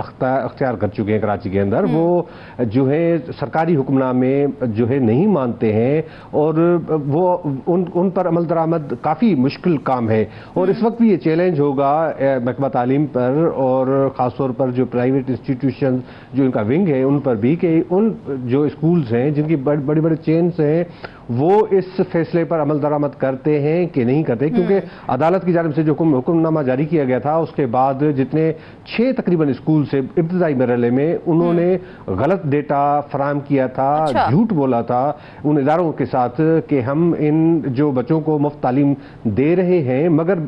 اختیار کر چکے ہیں کراچی کے اندر، وہ جو ہے سرکاری حکم نامے جو ہے نہیں مانتے ہیں، اور وہ ان پر عمل درآمد کافی مشکل کام ہے، اور اس وقت بھی یہ چیلنج ہوگا محکمہ تعلیم پر، اور خاص طور پر جو پرائیویٹ انسٹیٹیوشن جو ان کا ونگ ہے ان پر بھی، کہ ان جو اسکولز ہیں جن کی بڑی بڑی چینز ہیں وہ اس فیصلے پر عمل درآمد کرتے ہیں کہ نہیں کرتے، کیونکہ عدالت کی جانب سے جو حکم نامہ جاری کیا گیا تھا اس کے بعد جتنے 6 تقریباً اسکول سے ابتدائی مرحلے میں انہوں نے غلط ڈیٹا فراہم کیا تھا، جھوٹ بولا تھا ان اداروں کے ساتھ کہ ہم ان جو بچوں کو مفت تعلیم دے رہے ہیں، مگر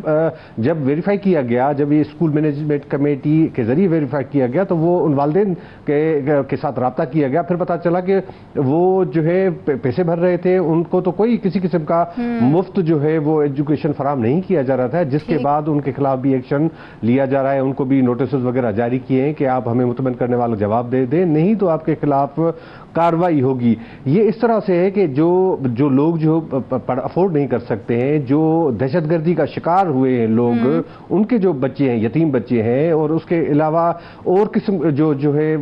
جب ویریفائی کیا گیا، جب یہ اسکول مینجمنٹ کمیٹی کے ذریعے ویریفائی کیا گیا تو وہ ان والدین کے ساتھ رابطہ کیا گیا، پھر پتا چلا کہ وہ جو ہے پیسے بھر رہے تھے، ان کو تو کوئی کسی قسم کا مفت جو ہے وہ ایجوکیشن فراہم نہیں کیا جا رہا تھا، جس کے بعد ان کے خلاف بھی ایکشن لیا جا رہا ہے، ان کو بھی نوٹسز وغیرہ جاری کیے ہیں کہ آپ ہمیں مطمئن کرنے والا جواب دے دیں، نہیں تو آپ کے خلاف کارروائی ہوگی۔ یہ اس طرح سے ہے کہ جو لوگ جو افورڈ نہیں کر سکتے ہیں، جو دہشت گردی کا شکار ہوئے ہیں لوگ، ان کے جو بچے ہیں، یتیم بچے ہیں، اور اس کے علاوہ اور قسم جو ہے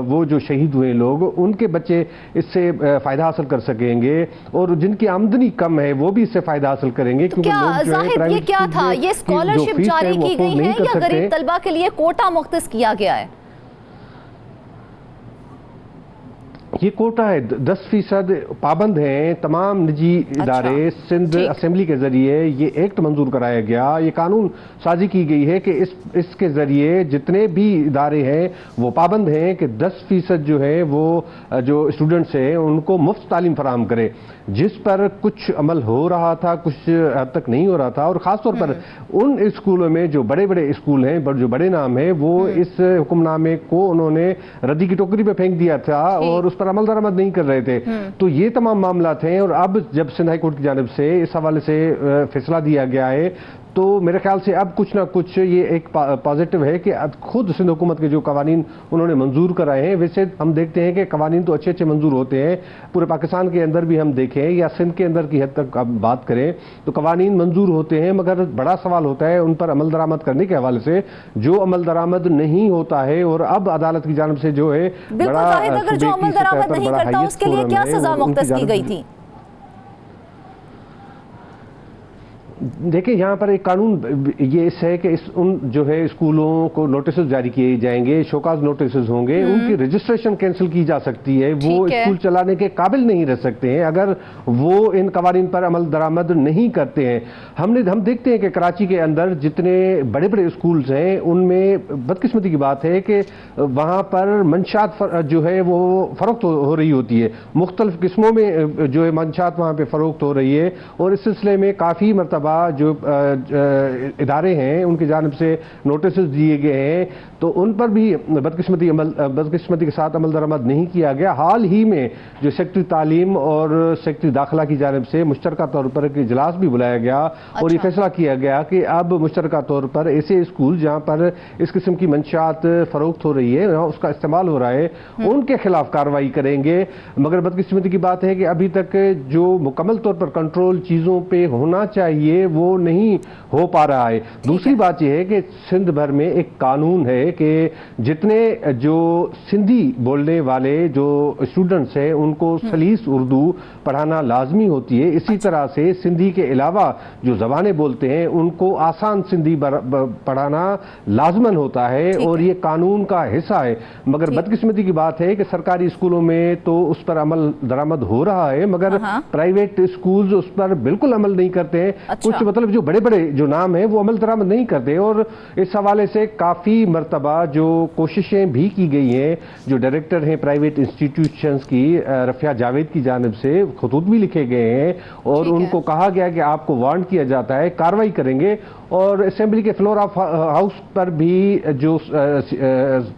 وہ جو شہید ہوئے لوگ، ان کے بچے اس سے فائدہ حاصل کر سکیں گے، اور جن کی آمدنی کم ہے وہ بھی اس سے فائدہ حاصل کریں گے، کیونکہ لوگ جو ہے یہ کیا تھا؟ یہ اسکالرشپ جاری کی گئی ہے یا غریب طلبہ کے لیے کوٹا مختص کیا گیا ہے؟ یہ کوٹا ہے، 10% پابند ہیں تمام نجی ادارے۔ سندھ اسمبلی کے ذریعے یہ ایکٹ منظور کرایا گیا، یہ قانون سازی کی گئی ہے کہ اس کے ذریعے جتنے بھی ادارے ہیں وہ پابند ہیں کہ 10% جو ہے وہ جو اسٹوڈنٹس ہیں ان کو مفت تعلیم فراہم کرے، جس پر کچھ عمل ہو رہا تھا، کچھ حد تک نہیں ہو رہا تھا، اور خاص طور پر ان اسکولوں میں جو بڑے بڑے اسکول ہیں، جو بڑے نام ہیں، وہ اس حکم نامے کو انہوں نے ردی کی ٹوکری پہ پھینک دیا تھا اور اس پر عمل درآمد نہیں کر رہے تھے۔ تو یہ تمام معاملات ہیں، اور اب جب سندھ ہائی کورٹ کی جانب سے اس حوالے سے فیصلہ دیا گیا ہے تو میرے خیال سے اب کچھ نہ کچھ یہ ایک پازیٹو ہے کہ اب خود سندھ حکومت کے جو قوانین انہوں نے منظور کرائے ہیں، ویسے ہم دیکھتے ہیں کہ قوانین تو اچھے منظور ہوتے ہیں، پورے پاکستان کے اندر بھی ہم دیکھیں یا سندھ کے اندر کی حد تک اب بات کریں تو قوانین منظور ہوتے ہیں، مگر بڑا سوال ہوتا ہے ان پر عمل درآمد کرنے کے حوالے سے، جو عمل درآمد نہیں ہوتا ہے، اور اب عدالت کی جانب سے جو ہے بڑا اگر جو عمل درآمد نہیں کرتا اس کے لیے کیا سزا مختص کی گئی تھی؟ دیکھیں یہاں پر ایک قانون یہ اس ہے کہ ان جو ہے اسکولوں کو نوٹسز جاری کیے جائیں گے، شوکاز نوٹسز ہوں گے، ان کی رجسٹریشن کینسل کی جا سکتی ہے، وہ اسکول چلانے کے قابل نہیں رہ سکتے ہیں اگر وہ ان قوانین پر عمل درآمد نہیں کرتے ہیں۔ ہم دیکھتے ہیں کہ کراچی کے اندر جتنے بڑے بڑے اسکولز ہیں ان میں بدقسمتی کی بات ہے کہ وہاں پر منشیات جو ہے وہ فروخت ہو رہی ہوتی ہے، مختلف قسموں میں جو ہے منشیات وہاں پہ فروخت ہو رہی ہے، اور اس سلسلے میں کافی مرتبہ جو ادارے ہیں ان کی جانب سے نوٹسز دیے گئے ہیں، تو ان پر بھی بدقسمتی کے ساتھ عمل درآمد نہیں کیا گیا۔ حال ہی میں جو سیکٹری تعلیم اور سیکٹری داخلہ کی جانب سے مشترکہ طور پر ایک اجلاس بھی بلایا گیا، اور یہ فیصلہ کیا گیا کہ اب مشترکہ طور پر ایسے اسکول جہاں پر اس قسم کی منشیات فروخت ہو رہی ہے، اس کا استعمال ہو رہا ہے، ان کے خلاف کارروائی کریں گے۔ مگر بدقسمتی کی بات ہے کہ ابھی تک جو مکمل طور پر کنٹرول چیزوں پہ ہونا چاہیے وہ نہیں ہو پا رہا ہے۔ دوسری بات یہ ہے کہ سندھ بھر میں ایک قانون ہے کہ جتنے جو سندھی بولنے والے جو اسٹوڈنٹس ہیں ان کو سلیس اردو پڑھانا لازمی ہوتی ہے، اسی طرح سے سندھی کے علاوہ جو زبانیں بولتے ہیں ان کو آسان سندھی پڑھانا لازمن ہوتا ہے، اور یہ قانون کا حصہ ہے۔ مگر بدقسمتی کی بات ہے کہ سرکاری اسکولوں میں تو اس پر عمل درآمد ہو رہا ہے، مگر پرائیویٹ اسکولز اس پر بالکل عمل نہیں کرتے ہیں۔ کچھ مطلب جو بڑے بڑے جو نام ہیں وہ عمل درآمد نہیں کرتے، اور اس حوالے سے کافی مرتبہ جو کوششیں بھی کی گئی ہیں، جو ڈائریکٹر ہیں پرائیویٹ انسٹیٹیوشنز کی رفیہ جاوید کی جانب سے خطوط بھی لکھے گئے ہیں، اور ان کو کہا گیا کہ آپ کو وارن کیا جاتا ہے، کارروائی کریں گے۔ اور اسمبلی کے فلور آف ہاؤس پر بھی جو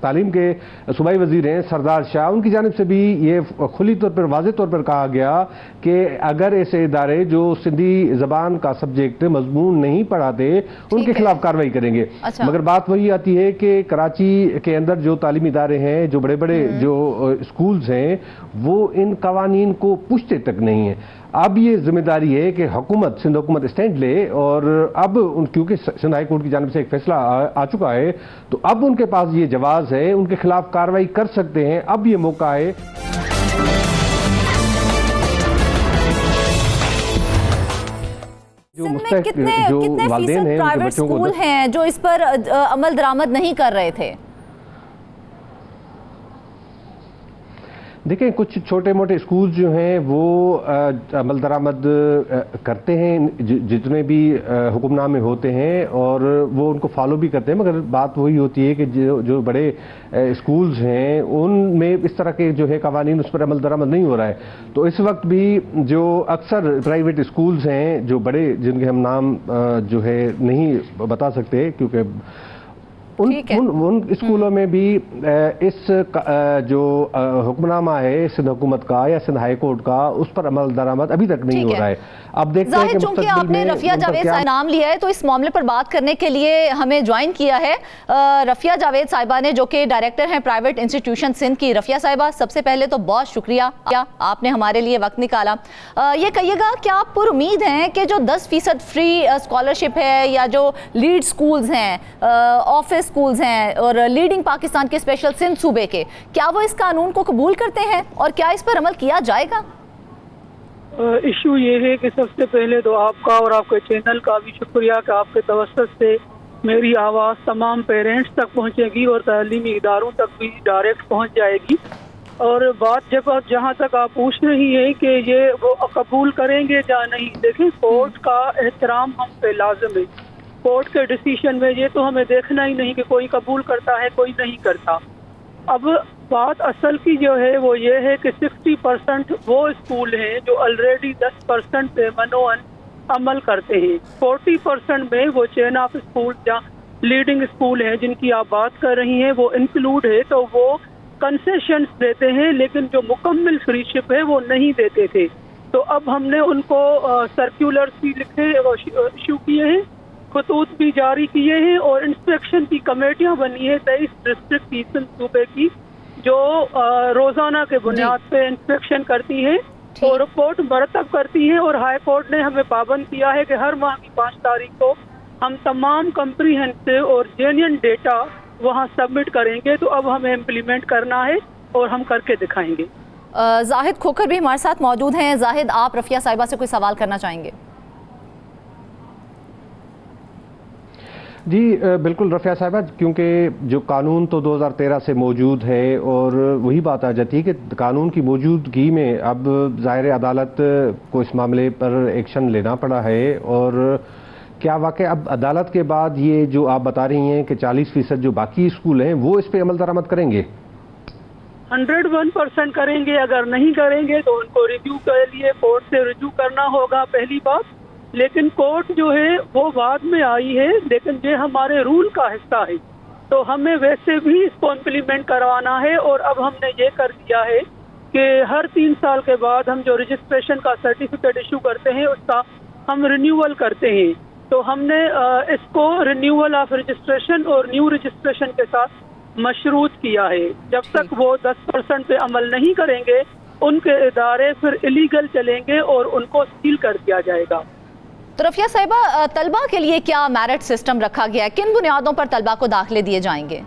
تعلیم کے صوبائی وزیر ہیں سردار شاہ، ان کی جانب سے بھی یہ کھلی طور پر واضح طور پر کہا گیا کہ اگر ایسے ادارے جو سندھی زبان کا سبجیکٹ سبجیکٹ مضمون نہیں پڑھاتے ان کے خلاف کارروائی کریں گے. مگر بات وہی آتی ہے کہ کراچی کے اندر جو تعلیمی ادارے ہیں, جو بڑے بڑے جو اسکولز ہیں, وہ ان قوانین کو پوچھتے تک نہیں ہیں. اب یہ ذمہ داری ہے کہ حکومت, سندھ حکومت اسٹینڈ لے, اور اب کیونکہ سندھ ہائی کورٹ کی جانب سے ایک فیصلہ آ چکا ہے تو اب ان کے پاس یہ جواز ہے, ان کے خلاف کارروائی کر سکتے ہیں. اب یہ موقع ہے. کتنے فیصد پرائیویٹ اسکول ہیں جو اس پر عمل درآمد نہیں کر رہے تھے؟ دیکھیں, کچھ چھوٹے موٹے اسکول جو ہیں وہ عمل درآمد کرتے ہیں جتنے بھی حکم نامے ہوتے ہیں, اور وہ ان کو فالو بھی کرتے ہیں. مگر بات وہی ہوتی ہے کہ جو بڑے اسکولز ہیں ان میں اس طرح کے جو ہے قوانین, اس پر عمل درآمد نہیں ہو رہا ہے. تو اس وقت بھی جو اکثر پرائیویٹ اسکولز ہیں جو بڑے, جن کے ہم نام جو ہے نہیں بتا سکتے کیونکہ ان اسکولوں میں بھی اس جو حکم نامہ ہے سندھ حکومت کا یا سندھ ہائی کورٹ کا, اس پر عمل درآمد ابھی تک نہیں ہو رہا ہے. اب دیکھتے ہیں کہ چونکہ آپ نے رفیہ جاوید صاحب نام لیا ہے تو اس معاملے پر بات کرنے کے لیے ہمیں جوائن کیا ہے رفیہ جاوید صاحبہ نے, جو کہ ڈائریکٹر ہیں پرائیویٹ انسٹیٹیوشن سندھ کی. رفیہ صاحبہ, سب سے پہلے تو بہت شکریہ, آپ نے ہمارے لیے وقت نکالا. یہ کہیے گا کیا آپ پر امید ہیں کہ جو 10% فری اسکالرشپ ہے, یا جو لیڈ سکولز ہیں, آفس سکولز ہیں اور لیڈنگ پاکستان کے اسپیشل سندھ صوبے کے, کیا وہ اس قانون کو قبول کرتے ہیں اور کیا اس پر عمل کیا جائے گا؟ ایشو یہ ہے کہ سب سے پہلے تو آپ کا اور آپ کے چینل کا بھی شکریہ کہ آپ کے توسط سے میری آواز تمام پیرنٹس تک پہنچے گی اور تعلیمی اداروں تک بھی ڈائریکٹ پہنچ جائے گی. اور بات جہاں تک آپ پوچھ رہی ہیں کہ یہ وہ قبول کریں گے یا نہیں, دیکھیں کورٹ کا احترام ہم پہ لازم ہے. کورٹ کے ڈیسیشن میں یہ تو ہمیں دیکھنا ہی نہیں کہ کوئی قبول کرتا ہے کوئی نہیں کرتا. اب بات اصل کی جو ہے وہ یہ ہے کہ 60% وہ اسکول ہیں جو آلریڈی 10% پہ منوعن عمل کرتے ہیں. 40% میں وہ چین آف اسکول یا لیڈنگ اسکول ہیں جن کی آپ بات کر رہی ہیں وہ انکلوڈ ہے, تو وہ کنسیشنز دیتے ہیں, لیکن جو مکمل فری شپ ہے وہ نہیں دیتے تھے. تو اب ہم نے ان کو سرکولرز بھی لکھے ایشو کیے ہیں, خطوط بھی جاری کیے ہیں, اور انسپیکشن کی کمیٹیاں بنی ہے 23 ڈسٹرکٹ کی سندھ صوبے کی, جو روزانہ کے بنیاد پہ انسپیکشن کرتی ہیں اور رپورٹ مرتب کرتی ہیں. اور ہائی کورٹ نے ہمیں پابند کیا ہے کہ ہر ماہ کی 5 تاریخ کو ہم تمام کمپریہنسو اور جینین ڈیٹا وہاں سبمٹ کریں گے. تو اب ہمیں امپلیمنٹ کرنا ہے اور ہم کر کے دکھائیں گے. زاہد کھوکھر بھی ہمارے ساتھ موجود ہیں. زاہد, آپ رفیہ صاحبہ سے کوئی سوال کرنا چاہیں گے؟ جی بالکل رفیہ صاحبہ, کیونکہ جو قانون تو 2013 سے موجود ہے, اور وہی بات آ جاتی ہے کہ قانون کی موجودگی میں اب ظاہر عدالت کو اس معاملے پر ایکشن لینا پڑا ہے. اور کیا واقع اب عدالت کے بعد یہ جو آپ بتا رہی ہیں کہ 40% جو باقی اسکول ہیں وہ اس پہ عمل درآمد کریں گے؟ 101% کریں گے. اگر نہیں کریں گے تو ان کو ریویو کے لیے کورٹ سے رجوع کرنا ہوگا, پہلی بات. لیکن کورٹ جو ہے وہ بعد میں آئی ہے, لیکن یہ ہمارے رول کا حصہ ہے, تو ہمیں ویسے بھی اس کو امپلیمنٹ کروانا ہے. اور اب ہم نے یہ کر دیا ہے کہ ہر 3 سال کے بعد ہم جو رجسٹریشن کا سرٹیفکیٹ ایشو کرتے ہیں اس کا ہم رینیول کرتے ہیں. تو ہم نے اس کو رینیول آف رجسٹریشن اور نیو رجسٹریشن کے ساتھ مشروط کیا ہے. جب تک وہ 10% پہ عمل نہیں کریں گے ان کے ادارے پھر الیگل چلیں گے اور ان کو سیل کر دیا جائے گا. تو رفیہ صاحبہ, طلبہ کے لیے کیا میرٹ سسٹم رکھا گیا ہے؟ کن بنیادوں پر طلبہ کو داخلے دیے جائیں گے؟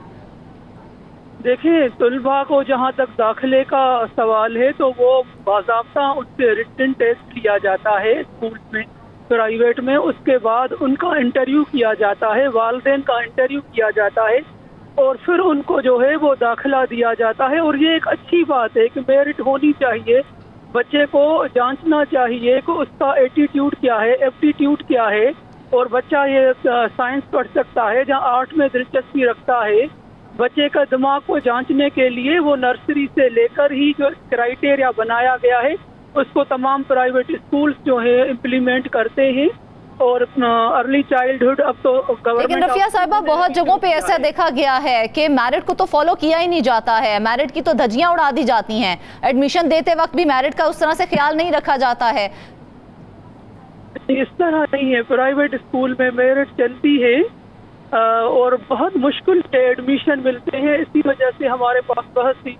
دیکھیں, طلبہ کو جہاں تک داخلے کا سوال ہے تو وہ باضابطہ اس سے ریٹن ٹیسٹ لیا جاتا ہے اسکول میں, پرائیویٹ میں. اس کے بعد ان کا انٹرویو کیا جاتا ہے, والدین کا انٹرویو کیا جاتا ہے, اور پھر ان کو جو ہے وہ داخلہ دیا جاتا ہے. اور یہ ایک اچھی بات ہے کہ میرٹ ہونی چاہیے. بچے کو جانچنا چاہیے کہ اس کا ایٹیٹیوڈ کیا ہے, ایپٹیٹیوڈ کیا ہے, اور بچہ یہ سائنس پڑھ سکتا ہے یا آرٹ میں دلچسپی رکھتا ہے. بچے کا دماغ کو جانچنے کے لیے وہ نرسری سے لے کر ہی جو کرائیٹیریا بنایا گیا ہے اس کو تمام پرائیویٹ اسکولز جو ہے امپلیمنٹ کرتے ہیں. اور ارلی چائلڈہڈ اب تو گورنمنٹ. لیکن رفیہ صاحبہ, بہت جگہوں پہ ایسا دیکھا گیا ہے کہ میرٹ کو تو فالو کیا ہی نہیں جاتا ہے, میرٹ کی تو دھجیاں اڑا دی جاتی ہیں, ایڈمیشن دیتے وقت بھی میرٹ کا اس طرح سے خیال نہیں رکھا جاتا ہے. اس طرح نہیں ہے. پرائیویٹ اسکول میں میرٹ چلتی ہے اور بہت مشکل سے ایڈمیشن ملتے ہیں. اسی وجہ سے ہمارے پاس بہت سی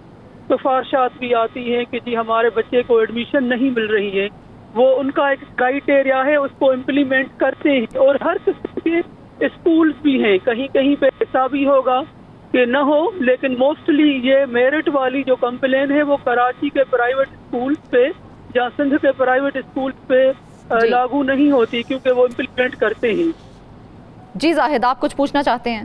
سفارشات بھی آتی ہیں کہ جی ہمارے بچے کو ایڈمیشن نہیں مل رہی ہے. وہ ان کا ایک کرائیٹیریا ہے, اس کو امپلیمنٹ کرتے ہیں. اور ہر قسم کے اسکولز بھی ہیں, کہیں کہیں پہ ایسا بھی ہوگا کہ نہ ہو, لیکن موسٹلی یہ میرٹ والی جو کمپلین ہے وہ کراچی کے پرائیویٹ اسکولز پہ یا سندھ کے پرائیویٹ اسکولز پہ لاگو نہیں ہوتی, کیونکہ وہ امپلیمنٹ کرتے ہیں. جی زاہد, آپ کچھ پوچھنا چاہتے ہیں؟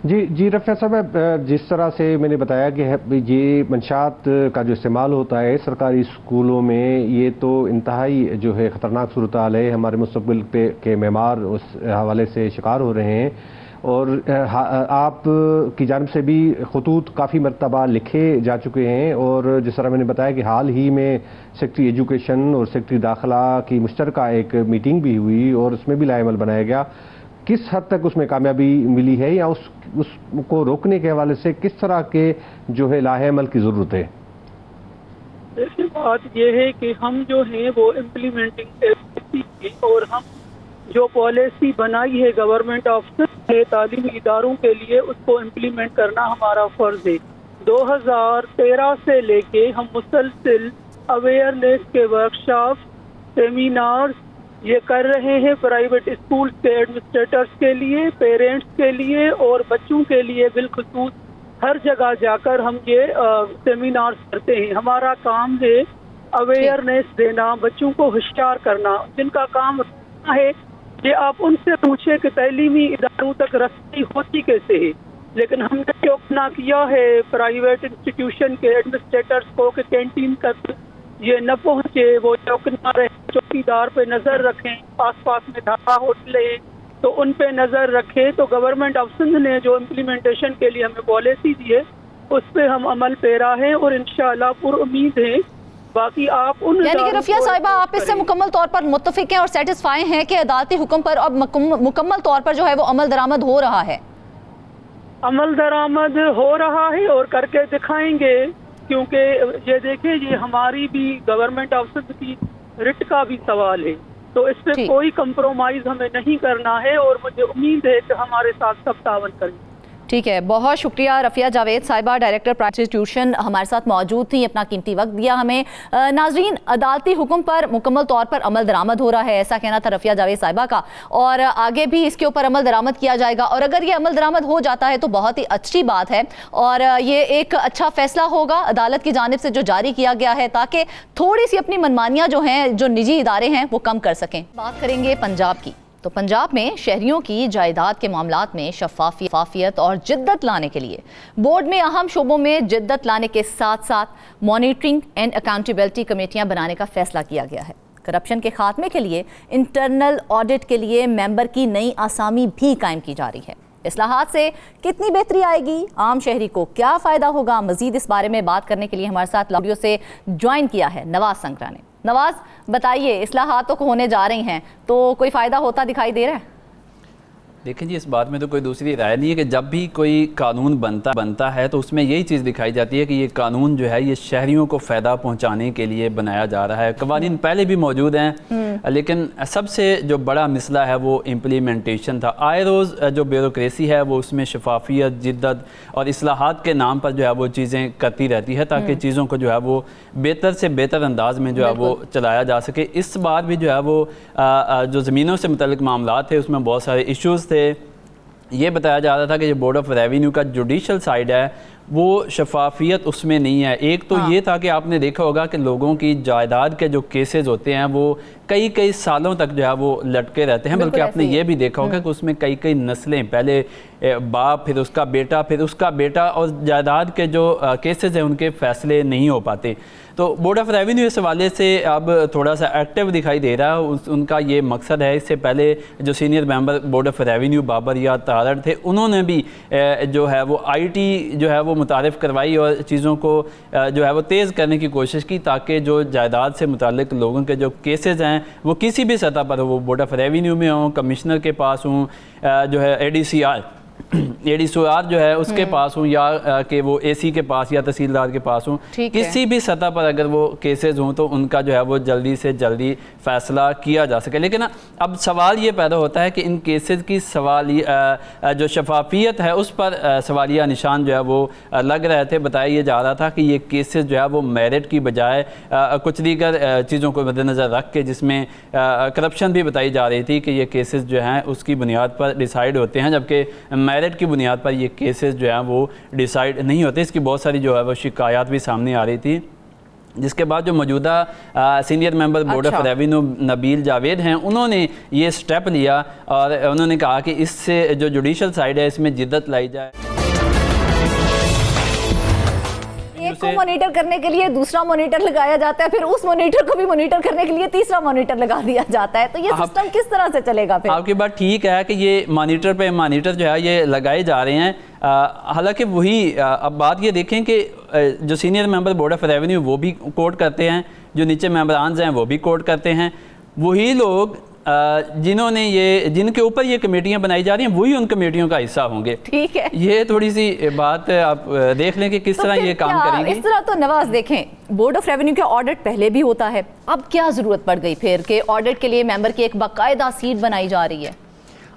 جی رفیع صاحب, جس طرح سے میں نے بتایا کہ یہ منشیات کا جو استعمال ہوتا ہے سرکاری اسکولوں میں, یہ تو انتہائی جو ہے خطرناک صورتحال ہے. ہمارے مستقبل کے معمار اس حوالے سے شکار ہو رہے ہیں, اور آپ کی جانب سے بھی خطوط کافی مرتبہ لکھے جا چکے ہیں. اور جس طرح میں نے بتایا کہ حال ہی میں سیکٹری ایجوکیشن اور سیکٹری داخلہ کی مشترکہ ایک میٹنگ بھی ہوئی اور اس میں بھی لائحہ عمل بنایا گیا. کس حد تک اس میں کامیابی ملی ہے, یا اس کو روکنے کے حوالے سے کس طرح کے جو ہے لائحہ عمل کی ضرورت ہے؟ دیکھیں, بات یہ ہے کہ ہم جو ہیں وہ امپلیمنٹنگ ایجنسی ہیں, اور ہم جو پالیسی بنائی ہے گورنمنٹ آفس کے تعلیمی اداروں کے لیے اس کو امپلیمنٹ کرنا ہمارا فرض ہے. 2013 سے لے کے ہم مسلسل اویئرنیس کے ورکشاپ, سیمینارز یہ کر رہے ہیں پرائیویٹ اسکول کے ایڈمنسٹریٹرز کے لیے, پیرنٹس کے لیے اور بچوں کے لیے بالخصوص. ہر جگہ جا کر ہم یہ سیمینارز کرتے ہیں. ہمارا کام ہے اویئرنیس دینا, بچوں کو ہوشیار کرنا. جن کا کام ہے کہ آپ ان سے پوچھیں کہ تعلیمی اداروں تک رسائی ہوتی کیسے ہے, لیکن ہم نے چوکنا کیا ہے پرائیویٹ انسٹیٹیوشن کے ایڈمنسٹریٹرز کو کہ کینٹین تک یہ نہ پہنچے, وہ چوکنا رہے, چوکیدار پہ نظر رکھیں. آس پاس میں ڈھابا ہوٹل ہے تو ان پہ نظر رکھیں. تو گورنمنٹ آف سندھ نے جو امپلیمنٹیشن کے لیے ہمیں پالیسی دی ہے اس پہ ہم عمل پیرا ہیں اور انشاءاللہ پر امید ہیں. باقی آپ ان یعنی کہ رفیہ صاحبہ آپ اس سے مکمل طور پر متفق ہیں اور سیٹسفائی ہیں کہ عدالتی حکم پر اب مکمل طور پر جو ہے وہ عمل درآمد ہو رہا ہے؟ عمل درآمد ہو رہا ہے اور کر کے دکھائیں گے, کیونکہ یہ دیکھیں یہ ہماری بھی گورنمنٹ آف سندھ کی رٹ کا بھی سوال ہے, تو اس پہ کوئی کمپرومائز ہمیں نہیں کرنا ہے, اور مجھے امید ہے کہ ہمارے ساتھ سب تعاون کریں. ٹھیک ہے, بہت شکریہ رفیہ جاوید صاحبہ, ڈائریکٹر پرائیویٹ انسٹیٹیوشن, ہمارے ساتھ موجود تھیں, اپنا قیمتی وقت دیا ہمیں. ناظرین, عدالتی حکم پر مکمل طور پر عمل درآمد ہو رہا ہے, ایسا کہنا تھا رفیہ جاوید صاحبہ کا, اور آگے بھی اس کے اوپر عمل درآمد کیا جائے گا. اور اگر یہ عمل درآمد ہو جاتا ہے تو بہت ہی اچھی بات ہے, اور یہ ایک اچھا فیصلہ ہوگا عدالت کی جانب سے جو جاری کیا گیا ہے, تاکہ تھوڑی سی اپنی منمانیاں جو ہیں جو نجی ادارے ہیں وہ کم کر سکیں. بات کریں گے پنجاب کی. تو پنجاب میں شہریوں کی جائیداد کے معاملات میں شفافیت اور جدت لانے کے لیے بورڈ میں اہم شعبوں میں جدت لانے کے ساتھ ساتھ مانیٹرنگ اینڈ اکاؤنٹیبلٹی کمیٹیاں بنانے کا فیصلہ کیا گیا ہے. کرپشن کے خاتمے کے لیے انٹرنل آڈٹ کے لیے ممبر کی نئی آسامی بھی قائم کی جا رہی ہے. اصلاحات سے کتنی بہتری آئے گی, عام شہری کو کیا فائدہ ہوگا, مزید اس بارے میں بات کرنے کے لیے ہمارے ساتھ اسٹوڈیو سے جوائن کیا ہے نواز سنگرا نے. نواز, بتائیے, اصلاحات تو ہونے جا رہی ہیں, تو کوئی فائدہ ہوتا دکھائی دے رہا ہے؟ دیکھیں جی, اس بات میں تو کوئی دوسری رائے نہیں ہے کہ جب بھی کوئی قانون بنتا ہے تو اس میں یہی چیز دکھائی جاتی ہے کہ یہ قانون جو ہے یہ شہریوں کو فائدہ پہنچانے کے لیے بنایا جا رہا ہے. قوانین پہلے بھی موجود ہیں, لیکن سب سے جو بڑا مسئلہ ہے وہ امپلیمنٹیشن تھا. آئے روز جو بیوروکریسی ہے وہ اس میں شفافیت, جدت اور اصلاحات کے نام پر جو ہے وہ چیزیں کرتی رہتی ہے, تاکہ چیزوں کو جو ہے وہ بہتر سے بہتر انداز میں جو ہے وہ چلایا جا سکے. اس بار بھی جو ہے وہ جو زمینوں سے متعلق معاملات تھے اس میں بہت سارے ایشوز تھے. یہ بتایا جا رہا تھا کہ جو بورڈ آف ریونیو کا جوڈیشل سائیڈ ہے وہ شفافیت اس میں نہیں ہے. ایک تو یہ تھا کہ آپ نے دیکھا ہوگا کہ لوگوں کی جائیداد کے جو کیسز ہوتے ہیں وہ کئی سالوں تک جو ہے وہ لٹکے رہتے ہیں, بلکہ آپ نے یہ بھی دیکھا ہوگا کہ اس میں کئی نسلیں, پہلے باپ, پھر اس کا بیٹا, پھر اس کا بیٹا, اور جائیداد کے جو کیسز ہیں ان کے فیصلے نہیں ہو پاتے. تو بورڈ آف ریونیو اس حوالے سے اب تھوڑا سا ایکٹیو دکھائی دے رہا ہے. ان کا یہ مقصد ہے. اس سے پہلے جو senior member board of revenue Babar یا طارڑ تھے, انہوں نے بھی جو ہے وہ IT جو ہے وہ متعارف کروائی اور چیزوں کو جو ہے وہ تیز کرنے کی کوشش کی, تاکہ جو جائیداد سے متعلق لوگوں کے جو کیسز ہیں وہ کسی بھی سطح پر, وہ بورڈ آف ریونیو میں ہوں, کمشنر کے پاس ہوں, جو ہے ADCR ADCR جو ہے اس کے پاس ہوں یا کہ وہ AC کے پاس یا تحصیلدار کے پاس ہوں، کسی بھی سطح پر اگر وہ کیسز ہوں تو ان کا جو ہے وہ جلدی سے جلدی فیصلہ کیا جا سکے. لیکن اب سوال یہ پیدا ہوتا ہے کہ ان کیسز کی جو شفافیت ہے اس پر سوالیہ نشان جو ہے وہ لگ رہے تھے. بتایا یہ جا رہا تھا کہ یہ کیسز جو ہے وہ میرٹ کی بجائے کچھ دیگر چیزوں کو مد نظر رکھ کے، جس میں کرپشن بھی بتائی جا رہی تھی کہ یہ کیسز جو ہیں اس کی بنیاد پر ڈیسائیڈ ہوتے ہیں، جبکہ میرٹ کی بنیاد پر یہ کیسز جو ہیں وہ ڈیسائیڈ نہیں ہوتے. اس کی بہت ساری جو ہے وہ شکایات بھی سامنے آ رہی تھی، جس کے بعد جو موجودہ senior member board of revenue Nabeel Javed ہیں، انہوں نے یہ سٹیپ لیا اور انہوں نے کہا کہ اس سے جو جوڈیشل سائیڈ ہے اس میں جدت لائی جائے. ایک کو مانیٹر کرنے کے لیے دوسرا مانیٹر لگایا جاتا ہے، پھر اس مانیٹر کو بھی مانیٹر کرنے کے لیے تیسرا مانیٹر لگا دیا جاتا ہے. تو یہ سسٹم کس طرح سے چلے گا پھر؟ آپ کی بات ٹھیک ہے کہ یہ مانیٹر پہ مانیٹر جو ہے یہ لگائے جا رہے ہیں. حالانکہ وہی اب بات یہ دیکھیں کہ جو senior member board of revenue وہ بھی کوٹ کرتے ہیں، جو نیچے ممبرانز ہیں وہ بھی کوٹ کرتے ہیں. وہی لوگ جن کے اوپر یہ کمیٹیاں بنائی جا رہی ہیں وہی ان کمیٹیوں کا حصہ ہوں گے. ٹھیک ہے، یہ تھوڑی سی بات آپ دیکھ لیں کہ کس طرح یہ کام کریں گے. اس طرح تو نواز دیکھیں بورڈ آف ریونیو کا آڈٹ پہلے بھی ہوتا ہے، اب کیا ضرورت پڑ گئی پھر کہ آڈٹ کے لیے ممبر کی ایک باقاعدہ سیٹ بنائی جا رہی ہے؟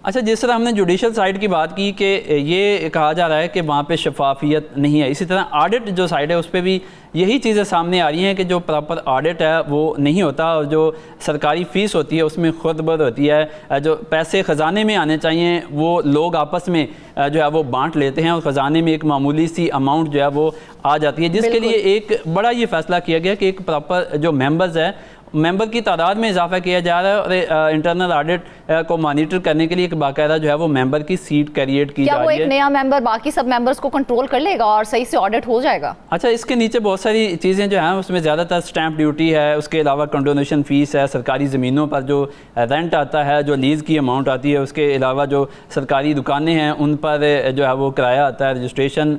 اچھا، جس طرح ہم نے جوڈیشل سائیڈ کی بات کی کہ یہ کہا جا رہا ہے کہ وہاں پہ شفافیت نہیں ہے، اسی طرح آڈٹ جو سائیڈ ہے اس پہ بھی یہی چیزیں سامنے آ رہی ہیں کہ جو پراپر آڈٹ ہے وہ نہیں ہوتا، اور جو سرکاری فیس ہوتی ہے اس میں خود بد ہوتی ہے. جو پیسے خزانے میں آنے چاہیے وہ لوگ آپس میں جو ہے وہ بانٹ لیتے ہیں، اور خزانے میں ایک معمولی سی اماؤنٹ جو ہے وہ آ جاتی ہے، جس کے لیے ایک بڑا یہ فیصلہ کیا گیا کہ ایک پراپر جو ممبرز ہے، ممبر کی تعداد میں اضافہ کیا جا رہا ہے، اور انٹرنل آڈٹ کو مانیٹر کرنے کے لیے ایک باقاعدہ جو ہے وہ ممبر کی سیٹ کریٹ کی جا رہی ہے. کیا وہ ایک نیا ممبر باقی سب ممبرز کو کنٹرول کر لے گا اور صحیح سے آڈٹ ہو جائے گا؟ اچھا، اس کے نیچے بہت ساری چیزیں جو ہیں اس میں زیادہ تر سٹیمپ ڈیوٹی ہے، اس کے علاوہ کنڈونیشن فیس ہے، سرکاری زمینوں پر جو رینٹ آتا ہے، جو لیز کی اماؤنٹ آتی ہے، اس کے علاوہ جو سرکاری دکانیں ہیں ان پر جو ہے وہ کرایہ آتا ہے، رجسٹریشن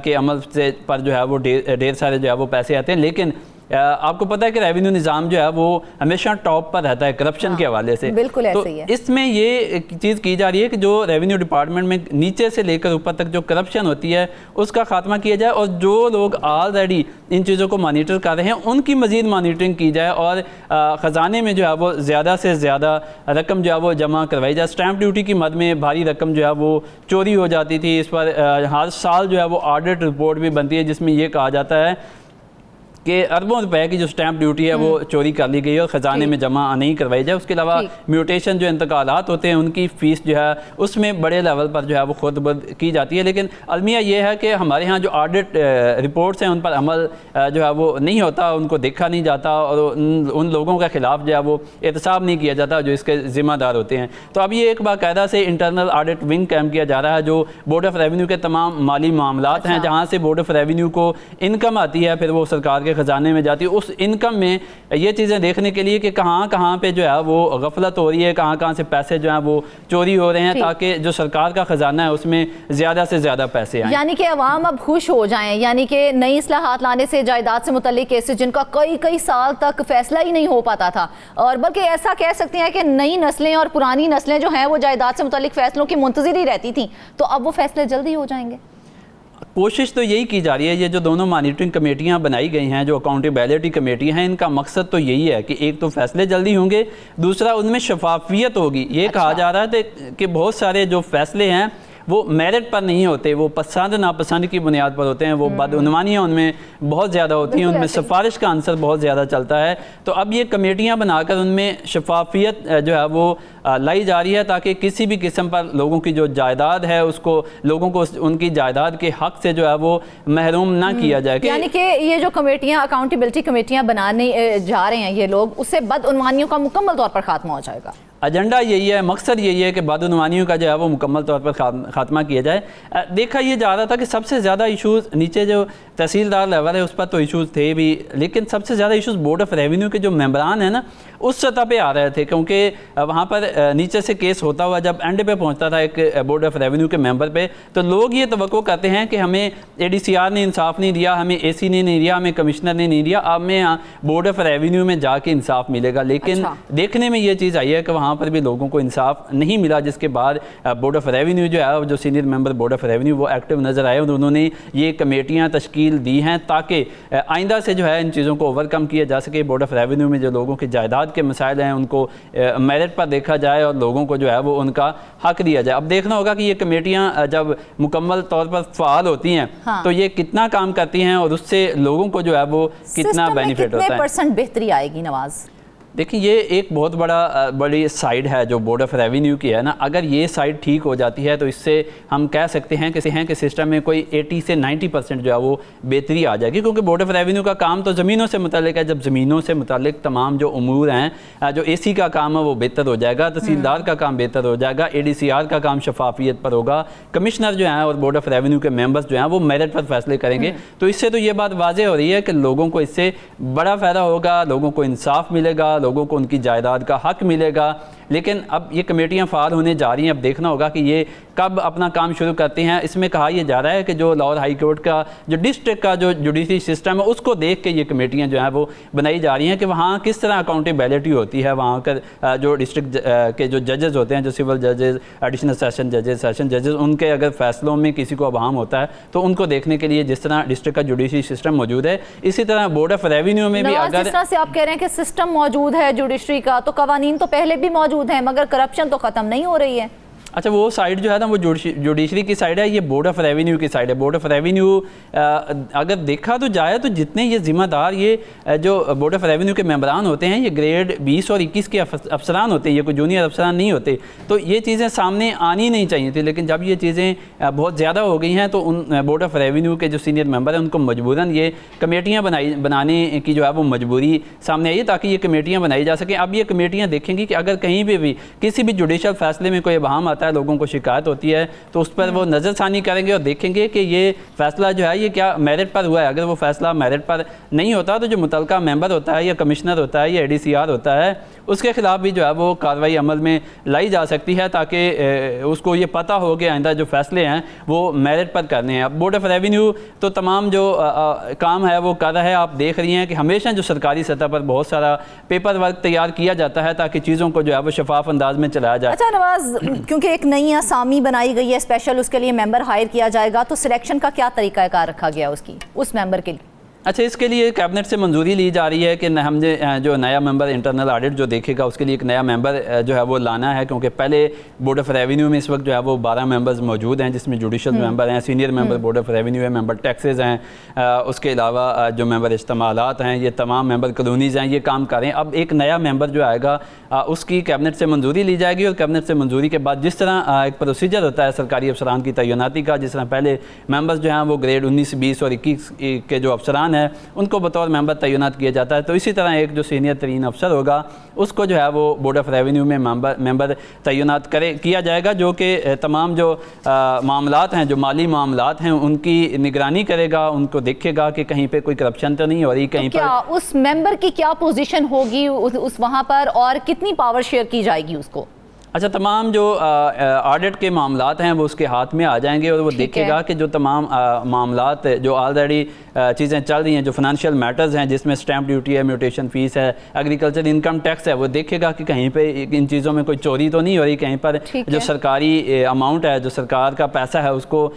کے عمل سے پر جو ہے وہ ڈھیر سارے جو ہے وہ پیسے آتے ہیں. لیکن آپ کو پتہ ہے کہ ریونیو نظام جو ہے وہ ہمیشہ ٹاپ پر رہتا ہے کرپشن کے حوالے سے. بالکل تو ایسے ہی ہے. اس میں یہ چیز کی جا رہی ہے کہ جو ریونیو ڈپارٹمنٹ میں نیچے سے لے کر اوپر تک جو کرپشن ہوتی ہے اس کا خاتمہ کیا جائے، اور جو لوگ آلریڈی ان چیزوں کو مانیٹر کر رہے ہیں ان کی مزید مانیٹرنگ کی جائے، اور خزانے میں جو ہے وہ زیادہ سے زیادہ رقم جو ہے وہ جمع کروائی جائے. سٹیمپ ڈیوٹی کی مد میں بھاری رقم جو ہے وہ چوری ہو جاتی تھی، اس پر ہر سال جو ہے وہ آڈٹ رپورٹ بھی بنتی ہے جس میں یہ کہا جاتا ہے کہ اربوں روپے کی جو سٹیمپ ڈیوٹی ہے وہ چوری کر لی گئی ہے اور خزانے میں جمع نہیں کروائی جائے. اس کے علاوہ میوٹیشن جو انتقالات ہوتے ہیں ان کی فیس جو ہے اس میں بڑے لیول پر جو ہے وہ خود بد کی جاتی ہے. لیکن المیہ یہ ہے کہ ہمارے ہاں جو آڈٹ رپورٹس ہیں ان پر عمل جو ہے وہ نہیں ہوتا، ان کو دیکھا نہیں جاتا، اور ان لوگوں کے خلاف جو ہے وہ احتساب نہیں کیا جاتا جو اس کے ذمہ دار ہوتے ہیں. تو اب یہ ایک باقاعدہ سے انٹرنل آڈٹ ونگ قائم کیا جا رہا ہے جو بورڈ آف ریونیو کے تمام مالی معاملات ہیں، جہاں سے بورڈ آف ریونیو کو انکم آتی ہے، پھر وہ سرکار کے خزانے میں جاتی ہے. اس انکم میں یہ چیزیں دیکھنے کے لیے کہ کہاں کہاں پہ جو ہے وہ غفلت ہو رہی ہے، کہاں کہاں سے پیسے جو ہیں وہ چوری ہو رہے ہیں، تاکہ جو سرکار کا خزانہ ہے اس میں زیادہ سے زیادہ پیسے آئیں. یعنی کہ عوام اب خوش ہو جائیں، یعنی کہ نئی اصلاحات لانے سے جائیداد سے متعلق کیسز جن کا کئی سال تک فیصلہ ہی نہیں ہو پاتا تھا، اور بلکہ ایسا کہہ سکتے ہیں کہ نئی نسلیں اور پرانی نسلیں جو ہیں وہ جائیداد سے متعلق فیصلوں کی منتظر ہی رہتی تھیں، تو اب وہ فیصلے جلدی ہو جائیں گے. کوشش تو یہی کی جا رہی ہے. یہ جو دونوں مانیٹرنگ کمیٹیاں بنائی گئی ہیں، جو اکاؤنٹیبلٹی کمیٹی ہیں، ان کا مقصد تو یہی ہے کہ ایک تو فیصلے جلدی ہوں گے، دوسرا ان میں شفافیت ہوگی. یہ کہا جا رہا ہے کہ بہت سارے جو فیصلے ہیں وہ میرٹ پر نہیں ہوتے، وہ پسند ناپسند کی بنیاد پر ہوتے ہیں، وہ بدعنوانیاں ان میں بہت زیادہ ہوتی ہیں، ان میں سفارش کا عنصر بہت زیادہ چلتا ہے. تو اب یہ کمیٹیاں بنا کر ان میں شفافیت جو ہے وہ لائی جا رہی ہے، تاکہ کسی بھی قسم پر لوگوں کی جو جائیداد ہے اس کو لوگوں کو ان کی جائیداد کے حق سے جو ہے وہ محروم نہ کیا جائے. یعنی کہ یہ جو کمیٹیاں اکاؤنٹیبلٹی کمیٹیاں بنانے جا رہے ہیں یہ لوگ، اس سے بدعنوانیوں کا مکمل طور پر خاتمہ ہو جائے گا. ایجنڈا یہی ہے، مقصد یہی ہے کہ بدعنوانیوں کا جو ہے وہ مکمل طور پر خاتمہ کیا جائے. دیکھا یہ جا رہا تھا کہ سب سے زیادہ ایشوز نیچے جو تحصیلدار لیول ہے اس پر تو ایشوز تھے بھی، لیکن سب سے زیادہ ایشوز بورڈ آف ریونیو کے جو ممبران ہیں نا اس سطح پہ آ رہے تھے، کیونکہ وہاں پر نیچے سے کیس ہوتا ہوا جب اینڈ پہ پہنچتا تھا ایک بورڈ آف ریونیو کے ممبر پہ، تو لوگ یہ توقع کرتے ہیں کہ ہمیں ADCR نے انصاف نہیں دیا، ہمیں AC نے نہیں دیا، ہمیں کمشنر نے نہیں دیا، اب ہمیں بورڈ آف ریونیو میں جا کے انصاف ملے گا. لیکن دیکھنے میں یہ چیز آئی ہے کہ وہاں وہاں پر بھی لوگوں کو انصاف نہیں ملا، جس کے بعد بورڈ آف ریونیو جو ہے، جو senior member board of revenue وہ ایکٹیو نظر آئے اور انہوں نے یہ کمیٹیاں تشکیل دی ہیں تاکہ آئندہ سے جو ہے ان چیزوں کو اوورکم کیا جا سکے۔ بورڈ آف ریونیو میں جو لوگوں کی جائیداد کے مسائل ہیں ان کو میرٹ پر دیکھا جائے اور لوگوں کو جو ہے وہ ان کا حق دیا جائے۔ اب دیکھنا ہوگا کہ یہ کمیٹیاں جب مکمل طور پر فعال ہوتی ہیں تو یہ کتنا کام کرتی ہیں اور اس سے لوگوں کو جو ہے وہ کتنا بینیفٹ ہوتا ہے۔ کتنے % بہتری آئے گی نواز؟ دیکھیں یہ ایک بہت بڑی سائیڈ ہے جو بورڈ آف ریونیو کی ہے نا، اگر یہ سائیڈ ٹھیک ہو جاتی ہے تو اس سے ہم کہہ سکتے ہیں کہ سسٹم میں کوئی 80 سے 90% جو ہے وہ بہتری آ جائے گی، کیونکہ بورڈ آف ریونیو کا کام تو زمینوں سے متعلق ہے۔ جب زمینوں سے متعلق تمام جو امور ہیں، جو AC کا کام ہے وہ بہتر ہو جائے گا، تحصیلدار کا کام بہتر ہو جائے گا، ADCR کا کام شفافیت پر ہوگا، کمشنر جو ہیں اور بورڈ آف ریونیو کے ممبرز جو ہیں وہ میرٹ پر فیصلے کریں گے، تو اس سے تو یہ بات واضح ہو رہی ہے کہ لوگوں کو اس سے بڑا فائدہ ہوگا، لوگوں کو انصاف ملے گا، لوگوں کو ان کی جائیداد کا حق ملے گا۔ لیکن اب یہ کمیٹیاں فعال ہونے جا رہی ہیں، اب دیکھنا ہوگا کہ یہ کب اپنا کام شروع کرتے ہیں۔ اس میں کہا یہ جا رہا ہے کہ جو لاہور ہائی کورٹ کا جو ڈسٹرکٹ کا جو جوڈیشری سسٹم ہے اس کو دیکھ کے یہ کمیٹیاں جو ہیں وہ بنائی جا رہی ہیں کہ وہاں کس طرح اکاؤنٹیبلٹی ہوتی ہے، وہاں کا جو ڈسٹرکٹ کے جو ججز ہوتے ہیں، جو سول ججز، ایڈیشنل سیشن ججز، سیشن ججز، ان کے اگر فیصلوں میں کسی کو ابہام ہوتا ہے تو ان کو دیکھنے کے لیے جس طرح ڈسٹرکٹ کا جوڈیشری سسٹم موجود ہے، اسی طرح بورڈ آف ریونیو میں بھی اگر جس طرح سے آپ کہہ رہے ہیں کہ سسٹم موجود ہے جوڈیشری کا، تو قوانین تو پہلے بھی موجود ہیں مگر کرپشن تو ختم نہیں ہو رہی ہے۔ اچھا وہ سائیڈ جو ہے نا وہ جوڈیشری کی سائیڈ ہے، یہ بورڈ آف ریونیو کی سائیڈ ہے۔ بورڈ آف ریونیو اگر دیکھا تو جائے تو جتنے یہ ذمہ دار یہ جو بورڈ آف ریونیو کے ممبران ہوتے ہیں یہ گریڈ 20 اور 21 کے افسران ہوتے ہیں، یہ کوئی جونیئر افسران نہیں ہوتے، تو یہ چیزیں سامنے آنی نہیں چاہیے تھی، لیکن جب یہ چیزیں بہت زیادہ ہو گئی ہیں تو ان بورڈ آف ریونیو کے جو سینئر ممبر ہیں ان کو مجبوراً یہ کمیٹیاں بنانے کی جو ہے وہ مجبوری سامنے آئی ہے تاکہ یہ کمیٹیاں بنائی جا سکیں۔ اب یہ کمیٹیاں دیکھیں گی کہ اگر کہیں بھی کسی بھی جوڈیشل فیصلے میں کوئی ابہام آتا ہے، لوگوں کو شکایت ہوتی ہے، تو اس پر وہ نظر ثانی کریں گے اور دیکھیں گے کہ یہ فیصلہ جو ہے یہ کیا میرٹ پر ہوا ہے۔ اگر وہ فیصلہ میرٹ پر نہیں ہوتا تو جو متعلقہ ممبر ہوتا ہے یا کمشنر ہوتا ہے یا ADCR ہوتا ہے اس کے خلاف بھی جو ہے وہ کارروائی عمل میں لائی جا سکتی ہے تاکہ اس کو یہ پتہ ہو کہ آئندہ جو فیصلے ہیں وہ میرٹ پر کرنے ہیں۔ اب بورڈ آف ریونیو تو تمام جو کام ہے وہ کر رہا ہے، آپ دیکھ رہی ہیں کہ ہمیشہ جو سرکاری سطح پر بہت سارا پیپر ورک تیار کیا جاتا ہے تاکہ چیزوں کو جو ہے وہ شفاف انداز میں چلایا جائے۔ اچھا نواز، کیونکہ ایک نئی اسامی بنائی گئی ہے اسپیشل، اس کے لیے ممبر ہائر کیا جائے گا، تو سلیکشن کا کیا طریقہ کار رکھا گیا اس ممبر کے لیے؟ اچھا اس کے لیے کیبنٹ سے منظوری لی جا رہی ہے کہ ہم جو نیا ممبر انٹرنل آڈٹ جو دیکھے گا اس کے لیے ایک نیا ممبر جو ہے وہ لانا ہے، کیونکہ پہلے بورڈ آف ریونیو میں اس وقت جو ہے وہ 12 ممبرز موجود ہیں، جس میں جوڈیشل ممبر ہیں، senior member board of revenue ہے، ممبر ٹیکسز ہیں، اس کے علاوہ جو ممبر اجتماعات ہیں، یہ تمام ممبر کالونیز ہیں، یہ کام کر رہے ہیں۔ اب ایک نیا ممبر جو آئے گا اس کی کیبنٹ سے منظوری لی جائے گی اور کیبنٹ سے منظوری کے بعد جس طرح ایک پروسیجر ہوتا ہے سرکاری افسران کی تعیناتی کا، جس طرح پہلے ممبرز جو ہیں وہ گریڈ 19، 20 اور 21 کے جو افسران ہیں ان کو بطور ممبر تعینات کیا جاتا ہے، تو اسی طرح ایک جو سینئر ترین افسر ہوگا اس کو جو ہے وہ بورڈ آف ریونیو میں ممبر تعینات کیا جائے گا، جو کہ تمام جو معاملات ہیں، جو مالی معاملات ہیں ان کی نگرانی کرے گا، ان کو دیکھے گا کہ کہیں پہ کوئی کرپشن تو نہیں ہو رہی، کہیں پر کیا اس ممبر کی کیا پوزیشن ہوگی اس وہاں پر اور کتنی پاور شیئر کی جائے گی اس کو؟ اچھا تمام جو آڈٹ کے معاملات ہیں وہ اس کے ہاتھ میں آ جائیں گے اور وہ دیکھے گا کہ جو تمام معاملات جو آلریڈی چیزیں چل رہی ہیں، جو فنانشیل میٹرز ہیں جس میں سٹیمپ ڈیوٹی ہے، میوٹیشن فیس ہے، ایگریکلچر انکم ٹیکس ہے، وہ دیکھے گا کہ کہیں پہ ان چیزوں میں کوئی چوری تو نہیں ہو رہی، کہیں پر جو سرکاری اماؤنٹ ہے، جو سرکار کا پیسہ ہے اس کو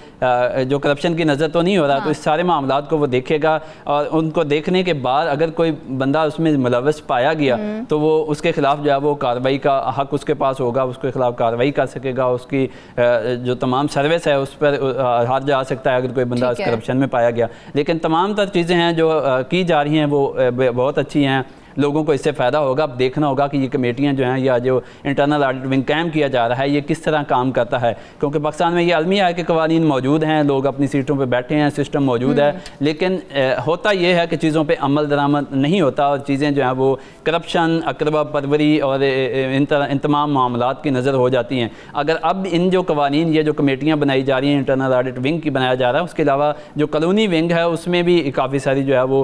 جو کرپشن کی نظر تو نہیں ہو رہا، تو اس سارے معاملات کو وہ دیکھے گا اور ان کو دیکھنے کے بعد اگر کوئی بندہ اس میں ملوث پایا گیا تو وہ اس کے خلاف جو ہے وہ کارروائی کا حق اس کے پاس ہوگا، اس کے خلاف کارروائی کر سکے گا، اس کی جو تمام سروس ہے اس پر ہاتھ جا سکتا ہے اگر کوئی بندہ اس کرپشن میں پایا گیا۔ لیکن تمام تر چیزیں ہیں جو کی جا رہی ہیں وہ بہت اچھی ہیں، لوگوں کو اس سے فائدہ ہوگا۔ اب دیکھنا ہوگا کہ یہ کمیٹیاں جو ہیں یا جو انٹرنل آڈٹ ونگ قائم کیا جا رہا ہے یہ کس طرح کام کرتا ہے، کیونکہ پاکستان میں یہ المیہ ہے کہ قوانین موجود ہیں، لوگ اپنی سیٹوں پہ بیٹھے ہیں، سسٹم موجود ہے، لیکن ہوتا یہ ہے کہ چیزوں پہ عمل درآمد نہیں ہوتا اور چیزیں جو ہیں وہ کرپشن، اقربا پروری اور ان تمام معاملات کی نظر ہو جاتی ہیں۔ اگر اب ان جو قوانین یہ جو کمیٹیاں بنائی جا رہی ہیں انٹرنل آڈٹ ونگ کی بنایا جا رہا ہے، اس کے علاوہ جو کالونی ونگ ہے اس میں بھی کافی ساری جو ہے وہ